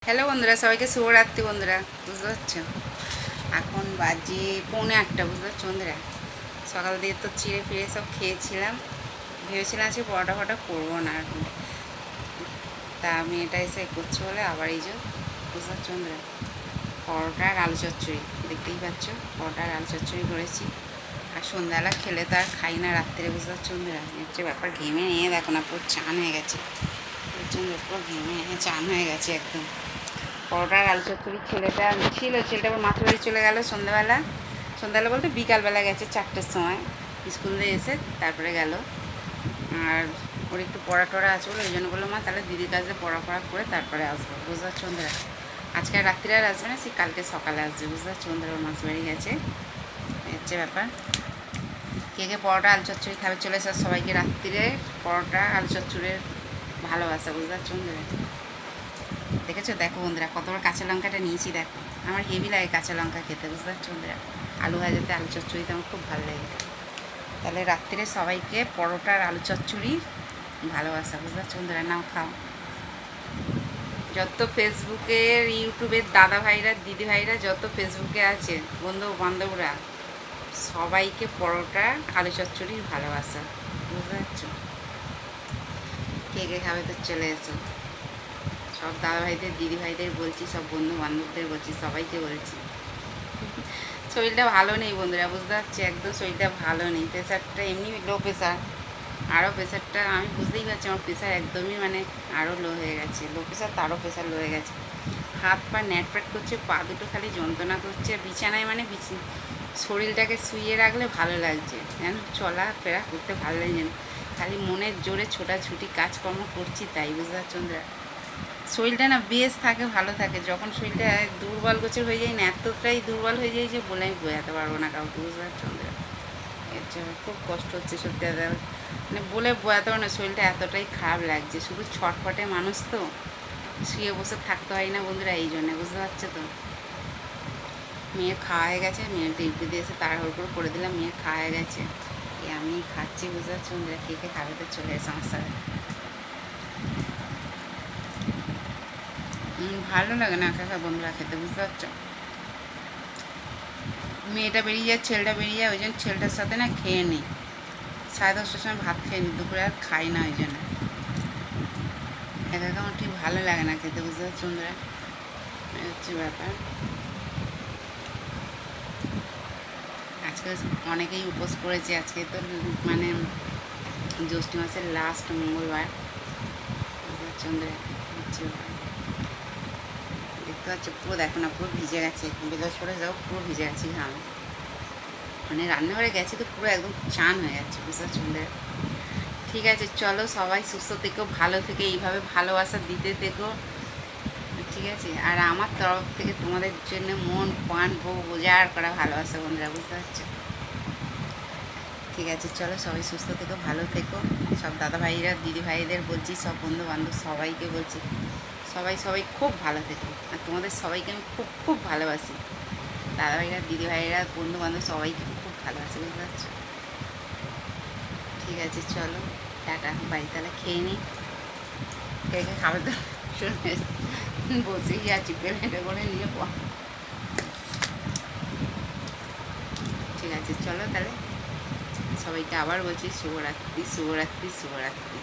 Hello বন্ধুরা, সবাইকে শুভরাত্রি বন্ধুরা। বুঝতে পারছো, এখন বাজে 1:45, বুঝতে পারছো বন্ধুরা। সকাল দিয়ে তো চিড়ে ফিরে সব খেয়েছিলাম, ভেবেছিলাম আজকে পরোটা ফটা করবো না আর কি। তা আমি এটা এসে করছি বলে আবার এই যে, বুঝতে পারছো বন্ধুরা, পরোটা আর আলু চচ্চড়ি দেখতেই পাচ্ছ। পরোটা আর আলু চচ্চড়ি করেছি। আর সন্ধ্যাবেলা খেলে তো আর খাই না রাত্রে, বুঝতে পারছো বন্ধুরা। হচ্ছে ব্যাপার, ঘেমে নিয়ে দেখো না, পুরো চান হয়ে গেছে। প্রচণ্ড পুরো ঘেমে চান হয়ে গেছে একদম। পরোটার আলু চচ্চড়ি ছেলেটা আবার মাছ বাড়ি চলে গেল সন্ধ্যাবেলা বলতে বিকালবেলা গেছে 4টের সময়, স্কুল দিয়ে এসে তারপরে গেল। আর ওর একটু পড়া টড়া আছে বলে ওই জন্য বললো, মা তাহলে দিদির কাছে পড়া করে তারপরে আসবো, বুঝতে পারছো বন্ধুরা। আজকে আর রাত্রিরে আর আসবে না, সে কালকে সকালে আসবে, বুঝতে পারছো বন্ধুরা। ওর মাছ বাড়ি গেছে, হচ্ছে ব্যাপার। কে কে পরোটা আলু চচ্চড়ি খাবে চলে এসে, সবাইকে রাত্রিরে পরোটা আলু চচ্চড়ির ভালোবাসা, বুঝতে পারছো বন্ধুরা। দেখেছো, দেখো বন্ধুরা, কত বড় কাঁচা লঙ্কাটা নিয়েছি দেখো। আমার হেভি লাগে কাঁচা লঙ্কা খেতে, বুঝতে পারছো বন্ধুরা। আলু ভাজাতে আলু চচ্চড়িতে আমার খুব ভালো লাগে। তাহলে রাত্রিরে সবাইকে পরোটা আর আলু চচ্চড়ি ভালোবাসা, বুঝতে পারছো বন্ধুরা। নাও খাও। যত ফেসবুকের ইউটিউবের দাদা ভাইরা দিদি ভাইরা যত ফেসবুকে আছে বন্ধু বান্ধবরা, সবাইকে পরোটা আলু চচ্চড়ির ভালোবাসা, বুঝতে পারছো। কে কে খাবে তো চলে এসো। সব দাদা ভাইদের দিদি ভাইদের বলছি, সব বন্ধু বান্ধবদের বলছি, সবাইকে বলছি। শরীরটা ভালো নেই বন্ধুরা, বুঝতে পারছি, একদম শরীরটা ভালো নেই। প্রেশারটা এমনি লো প্রেশার, আরও প্রেশারটা আমি বুঝতেই পারছি, আমার প্রেশার একদমই মানে আরও লো হয়ে গেছে। লো প্রেশার তারও প্রেশার লো হয়ে গেছে। হাত পা ন্যাটপ্যাট করছে, পা দুটো খালি যন্ত্রণা করছে। বিছানায় মানে শরীরটাকে শুইয়ে রাখলে ভালো লাগছে, যেন চলা ফেরা করতে ভালো লাগছে না। খালি মনের জোরে ছোটাছুটি কাজকর্ম করছি, তাই, বুঝতে পারছো বন্ধুরা। শরীরটা না বেশ থাকে, ভালো থাকে। যখন শরীরটা দুর্বল গোছের হয়ে যায় না, এতটাই দুর্বল হয়ে যায় যে বলে আমি বোঝাতে পারবো না কাউকে, বুঝতে পারছো বন্ধুরা। এর জন্য খুব কষ্ট হচ্ছে সত্যি কথা, মানে বলে বোঝাতে পারবো না। শরীরটা এতটাই খারাপ লাগছে, শুধু ছটফটে মানুষ তো, শুয়ে বসে থাকতে হয় না বন্ধুরা, এই জন্যে, বুঝতে পারছো তো। মেয়ের খাওয়া হয়ে গেছে, মেয়ের ডিউটি দিয়ে এসে তাড়াহুড়ো করে দিলাম, মেয়ের খাওয়া হয়ে গেছে। আমি খাচ্ছি, বুঝতে পারছো বন্ধুরা। কে কে খাবে তো চলে এসে আমার সাথে। ভালো লাগে না একা একা বন্ধুরা খেতে, বুঝতে পারছো। মেয়েটা বেরিয়ে যায়, ছেলেটা বেরিয়ে যায়, ওই জন্য ছেলেটার সাথে না খেয়ে নিই। 10:30টার সময় ভাত খেয়ে নিই, দুপুরে আর খাই না ওই জন্য। একা একা আমার ঠিক ভালো লাগে না খেতে, বুঝতে পারছো বন্ধুরা। হচ্ছে ব্যাপার। আজকে অনেকেই উপোস করেছে, আজকে তো মানে জ্যৈষ্ঠ মাসের লাস্ট মঙ্গলবার, বুঝতে পারছো বন্ধুরা। হচ্ছে ব্যাপার। দেখতে পাচ্ছ পুরো, দেখো না, পুরো ভিজে গেছে, বেলাস করে যাও, পুরো ভিজে গেছি ঘাম। মানে রান্নাঘরে গেছি তো পুরো একদম চান হয়ে যাচ্ছে, বুঝতে পারছো বন্ধুরা। ঠিক আছে, চলো সবাই সুস্থ থেকো, ভালো থেকে এইভাবে ভালোবাসা দিতে থেকো, ঠিক আছে। আর আমার তরফ থেকে তোমাদের জন্য মন প্রাণ বউ বোঝার করা ভালোবাসা বন্ধুরা, বুঝতে পারছো। ঠিক আছে, চলো সবাই সুস্থ থেকো, ভালো থেকো। সব দাদা ভাইরা দিদি ভাইদের বলছি, সব বন্ধু বান্ধব সবাইকে বলছি, সবাই সবাই খুব ভালো থেকো। আর তোমাদের সবাইকে আমি খুব খুব ভালোবাসি। দাদা ভাইরা দিদি ভাইরা বন্ধু বান্ধব সবাইকে খুব ভালোবাসি, বুঝতে পারছো। ঠিক আছে, চলো টাটা, বাড়ি তাহলে খেয়ে নিই। কে কে খাবে তো শুনে বসেই আছি, পেমেন্টে করে নিয়ে ঠিক আছে, চলো তাহলে সবাইকে আবার বলছি শুভরাত্রি, শুভরাত্রি, শুভরাত্রি।